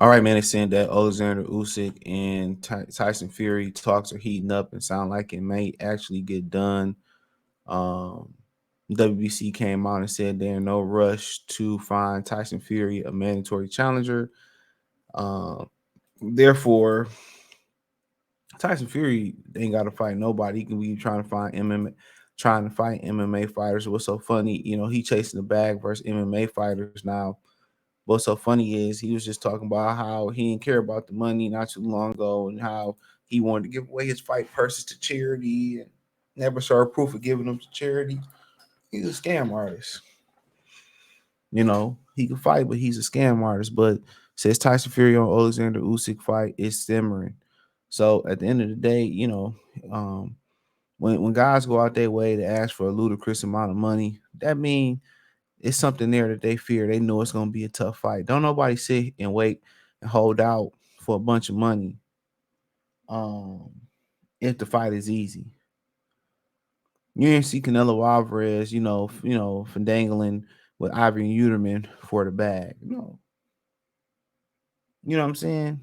All right, man. It's saying that Oleksandr Usyk and Tyson Fury talks are heating up and sound like it may actually get done. Um, WBC came out and said they're in no rush to find Tyson Fury a mandatory challenger. Therefore, Tyson Fury ain't got to fight nobody. He can be trying to find MMA, trying to fight MMA fighters. What's so funny, he chasing the bag versus MMA fighters now. What's so funny is he was just talking about how he didn't care about the money not too long ago and how he wanted to give away his fight purses to charity and never saw proof of giving them to charity. He's a scam artist. He can fight, but he's a scam artist. But says Tyson Fury on Oleksandr Usyk fight is simmering. So at the end of the day, when guys go out their way to ask for a ludicrous amount of money, that means it's something there that they fear. They know it's going to be a tough fight. Don't nobody sit and wait and hold out for a bunch of money um, if the fight is easy. You didn't see Canelo Alvarez, findangling with Ivan Uterman for the bag. No, you know what I'm saying?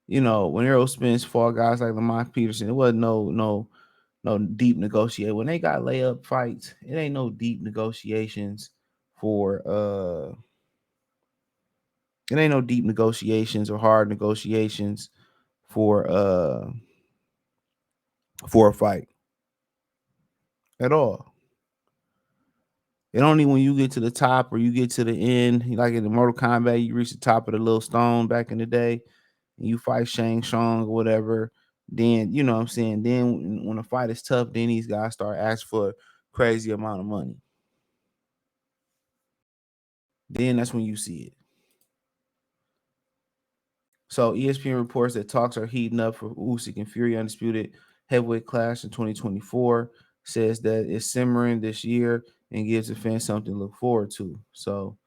When Errol Spence fought guys like Lamont Peterson, it wasn't no deep negotiate. When they got layup fights, it ain't no deep negotiations for it ain't no deep negotiations or hard negotiations for a fight at all. It only when you get to the top or you get to the end, like in the Mortal Kombat, you reach the top of the little stone back in the day, and you fight Shang Tsung or whatever. Then you know what I'm saying. Then when the fight is tough, then these guys start asking for a crazy amount of money. Then that's when you see it. So ESPN reports that talks are heating up for Usyk and Fury undisputed heavyweight clash in 2024. Says that it's simmering this year and gives the fans something to look forward to. So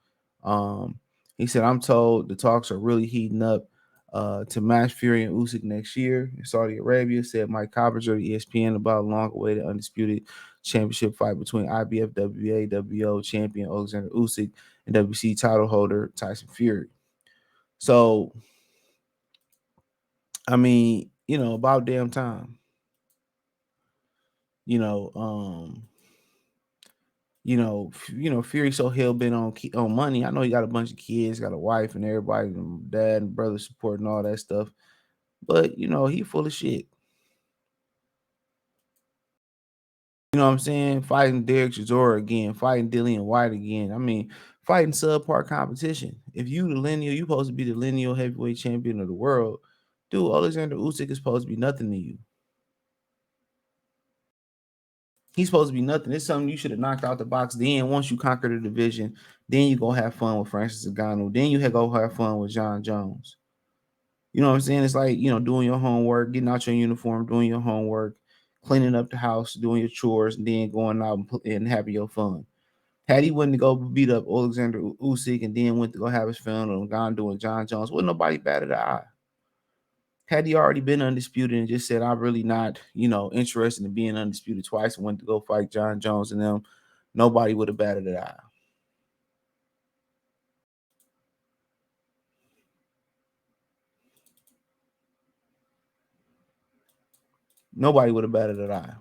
he said, I'm told the talks are really heating up to match Fury and Usyk next year in Saudi Arabia, said Mike Coppinger of ESPN about a long-awaited undisputed championship fight between IBF WBA WO champion Oleksandr Usyk and WC title holder Tyson Fury. So I mean, about damn time. You know, um, Fury so hell bent on money. I know he got a bunch of kids, got a wife and everybody, and dad and brother support and all that stuff. But he full of shit. You know what I'm saying? Fighting Derek Chisora again, fighting Dillian White again. I mean, fighting subpar competition. If you supposed to be the lineal heavyweight champion of the world. Dude, Oleksandr Usyk is supposed to be nothing to you. He's supposed to be nothing. It's something you should have knocked out the box. Then once you conquer the division, then you go have fun with Francis Ngannou. Then you go have fun with John Jones. You know what I'm saying? It's like, doing your homework, getting out your uniform, doing your homework, cleaning up the house, doing your chores, and then going out and having your fun. Had he went to go beat up Oleksandr Usyk and then went to go have his fun and gone doing John Jones, wouldn't nobody bat an eye. Had he already been undisputed and just said, I'm really not, interested in being undisputed twice and went to go fight John Jones and them, nobody would have batted an eye. Nobody would have batted an eye.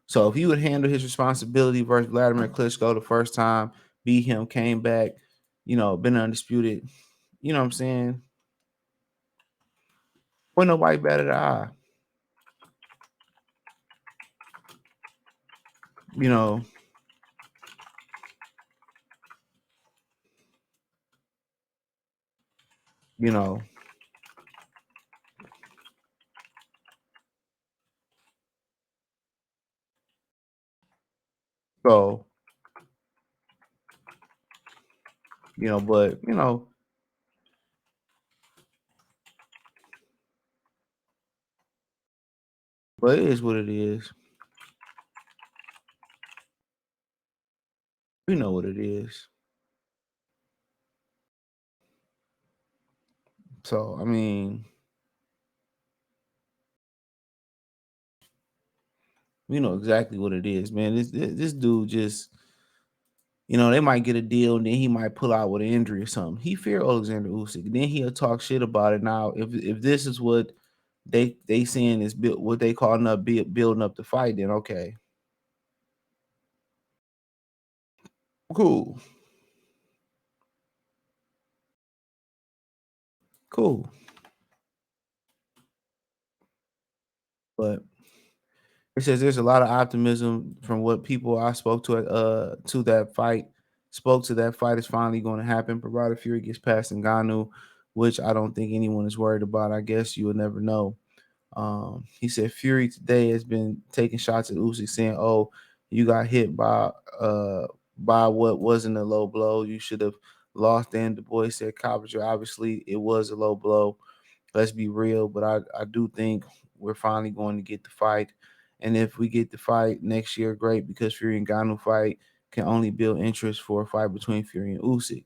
So if he would handle his responsibility versus Vladimir Klitschko the first time, beat him, came back, been undisputed, you know what I'm saying? When nobody batted an eye. You know, you know. So, but but it is what it is. We know what it is. So I mean, we know exactly what it is, man. This dude just, They might get a deal and then he might pull out with an injury or something. He fear Oleksandr Usyk. Then he'll talk shit about it. Now, if this is what they saying is what they calling up building up the fight, then okay, cool, cool. But it says there's a lot of optimism from what people I spoke to that fight. Spoke to that fight is finally going to happen, provided Fury gets past Ngannou, which I don't think anyone is worried about. I guess you will never know. He said Fury today has been taking shots at Usyk, saying, "Oh, you got hit by what wasn't a low blow. You should have lost." And the boy said, "Copper, obviously it was a low blow. Let's be real, but I do think we're finally going to get the fight. And if we get the fight next year, great, because Fury and Ngannou fight can only build interest for a fight between Fury and Usyk."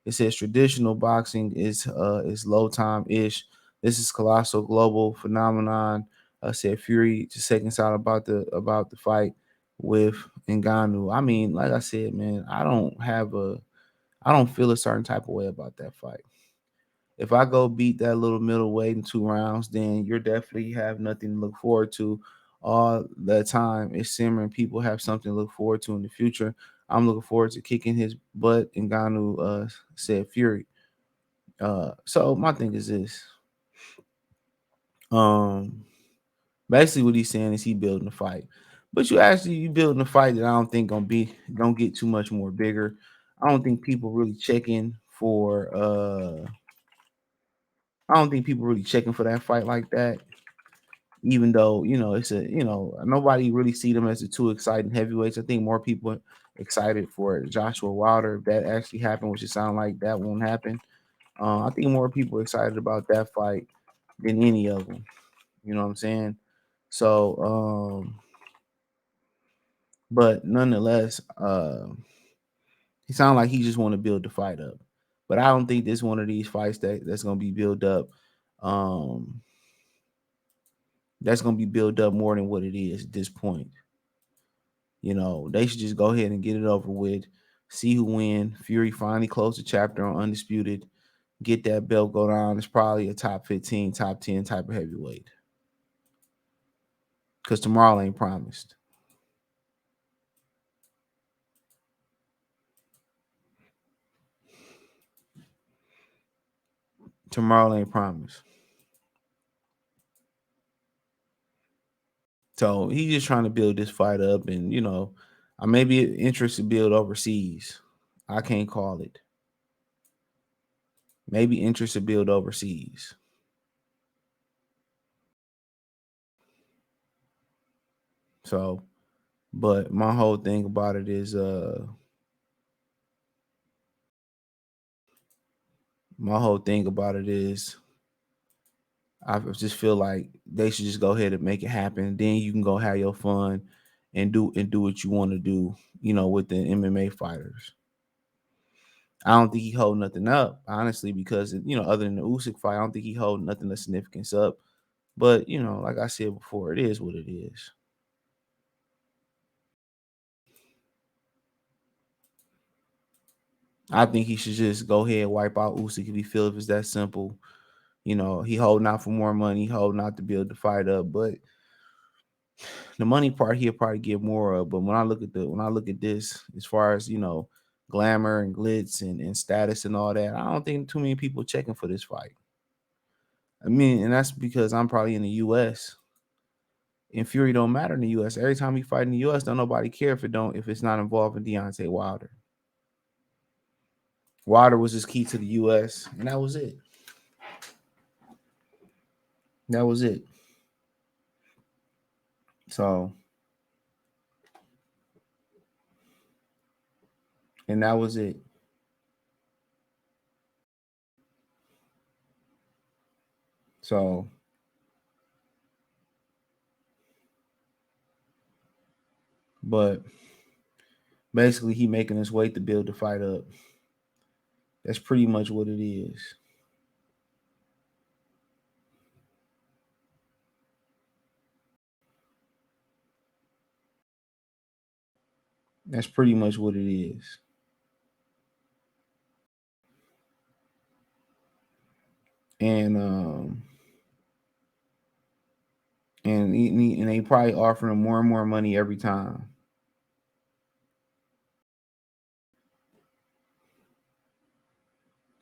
It says traditional boxing is low time ish. This is colossal global phenomenon. Said Fury to seconds out about the fight with Ngannou. I mean, like I said, man, I don't feel a certain type of way about that fight. If I go beat that little middleweight in 2 rounds, then you're definitely have nothing to look forward to. All the time it's simmering. People have something to look forward to in the future. I'm looking forward to kicking his butt. And Ngannou said Fury. So my thing is this. Um, Basically what he's saying is he building a fight. But you building a fight that I don't think gonna get too much more bigger. I don't think people really checking for I don't think people really checking for that fight like that. Even though it's a nobody really see them as the two exciting heavyweights. I think more people are excited for Joshua Wilder. If that actually happened, which it sounds like that won't happen. I think more people are excited about that fight than any of them. You know what I'm saying? So, but nonetheless, he sounds like he just want to build the fight up. But I don't think this one of these fights that's gonna be built up. Um, that's gonna be built up more than what it is at this point. They should just go ahead and get it over with. See who win. Fury finally closed the chapter on Undisputed. Get that belt go down. It's probably a top 15, top 10 type of heavyweight. Because tomorrow ain't promised. Tomorrow ain't promised. So he's just trying to build this fight up, and I may be interested to build overseas. I can't call it. Maybe interest to build overseas. So, but my whole thing about it is my whole thing about it is I just feel like they should just go ahead and make it happen. Then you can go have your fun and do what you want to do, with the MMA fighters. I don't think he hold nothing up, honestly, because other than the Usyk fight, I don't think he hold nothing of significance up. But like I said before, it is what it is. I think he should just go ahead and wipe out Usyk if he feel if it's that simple. He holding out for more money, holding out to build the fight up. But the money part he'll probably get more of. But when I look at this, as far as glamour and glitz and status and all that, I don't think too many people checking for this fight. I mean, and that's because I'm probably in the US. And Fury don't matter in the US. Every time he fight in the US, don't nobody care if it's not involving Deontay Wilder. Wilder was his key to the US, and that was it. That was it. So, and that was it. So, but basically he making his way to build the fight up. That's pretty much what it is. That's pretty much what it is. and and they probably offering him more and more money every time.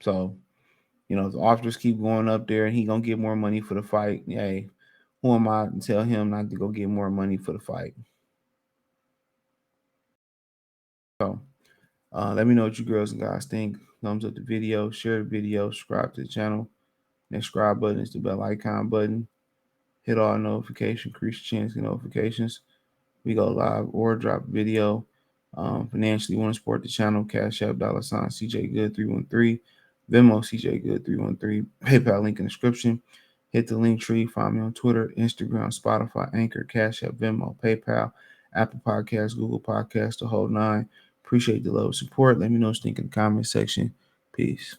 So, if the offers keep going up there and he gonna get more money for the fight, hey, who am I to tell him not to go get more money for the fight? So, let me know what you girls and guys think. Thumbs up the video, share the video, subscribe to the channel. Next subscribe button is the bell icon button. Hit all notifications, increase your chance to get notifications. We go live or drop a video. Financially want to support the channel, Cash App, $ CJ Good 313, Venmo CJ Good 313, PayPal link in the description. Hit the link tree. Find me on Twitter, Instagram, Spotify, Anchor, Cash App, Venmo, PayPal, Apple Podcasts, Google Podcasts, the whole nine. Appreciate the love and support. Let me know what you think in the comment section. Peace.